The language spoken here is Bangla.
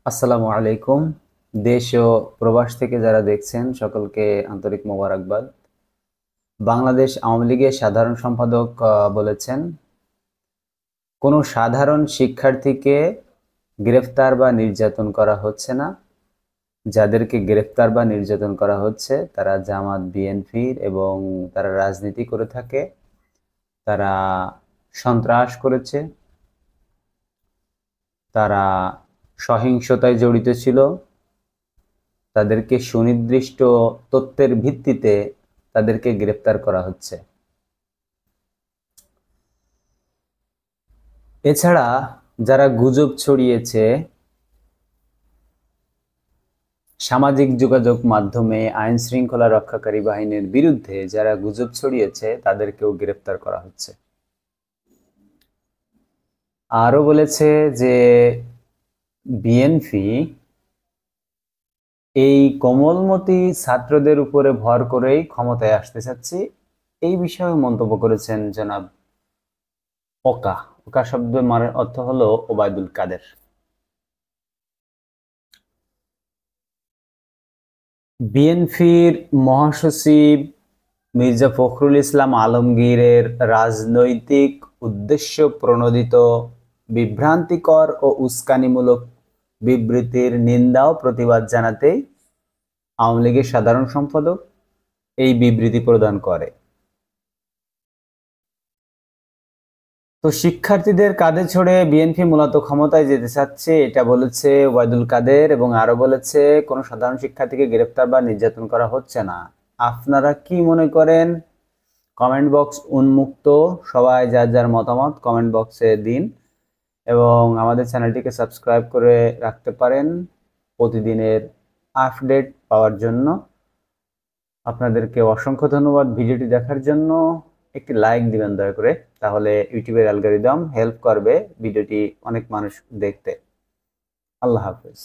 আসসালামু আলাইকুম। দেশ ও প্রবাস থেকে যারা দেখছেন সকলকে আন্তরিক মোবারকবাদ। বাংলাদেশ আওয়ামী লীগের সাধারণ সম্পাদক বলেছেন, কোনো সাধারণ শিক্ষার্থীকে গ্রেফতার বা নির্যাতন করা হচ্ছে না। যাদেরকে গ্রেফতার বা নির্যাতন করা হচ্ছে তারা জামাত বিএনপির এবং তারা রাজনীতি করে থাকে, তারা সন্ত্রাস করেছে, তারা সহিংসতায় জড়িত ছিল। তাদেরকে সুনির্দিষ্ট তথ্যের ভিত্তিতে তাদেরকে গ্রেফতার করা হচ্ছে। এছাড়া যারা গুজব ছড়িয়েছে, সামাজিক যোগাযোগ মাধ্যমে আইন শৃঙ্খলা রক্ষাকারী বাহিনীর বিরুদ্ধে যারা গুজব ছড়িয়েছে তাদেরকেও গ্রেফতার করা হচ্ছে। আরো বলেছে যে বিএনপি এই কোমলমতি ছাত্রদের উপরে ভর করেই ক্ষমতায় আসতে চাচ্ছে। এই বিষয়ে মন্তব্য করেছেন জনাব ওকা। ওকা শব্দের মানে অর্থ হলো ওবায়দুল কাদের। বিএনপির মহাসচিব মির্জা ফখরুল ইসলাম আলমগীরের রাজনৈতিক উদ্দেশ্য প্রণোদিত বিভ্রান্তিকর ও উস্কানিমূলক বিবৃতির নিন্দা ও প্রতিবাদ জানাতেই আওয়ামী লীগের সাধারণ সম্পাদক এই বিবৃতি প্রদান করে। তো শিক্ষার্থীদের কাঁধে ছড়ে বিএনপি মূলত ক্ষমতায় যেতে চাচ্ছে, এটা বলেছে ওবায়দুল কাদের, এবং আরো বলেছে কোনো সাধারণ শিক্ষার্থীকে গ্রেফতার বা নির্যাতন করা হচ্ছে না। আপনারা কি মনে করেন? কমেন্ট বক্স উন্মুক্ত, সবাই যার যার মতামত কমেন্ট বক্সে দিন এবং আমাদের চ্যানেলটিকে সাবস্ক্রাইব করে রাখতে পারেন প্রতিদিনের আপডেট পাওয়ার জন্য। আপনাদেরকে অসংখ্য ধন্যবাদ ভিডিওটি দেখার জন্য। একটি লাইক দিবেন দয়া করে, তাহলে ইউটিউবের অ্যালগরিদম হেল্প করবে ভিডিওটি অনেক মানুষ দেখতে। আল্লাহ হাফেজ।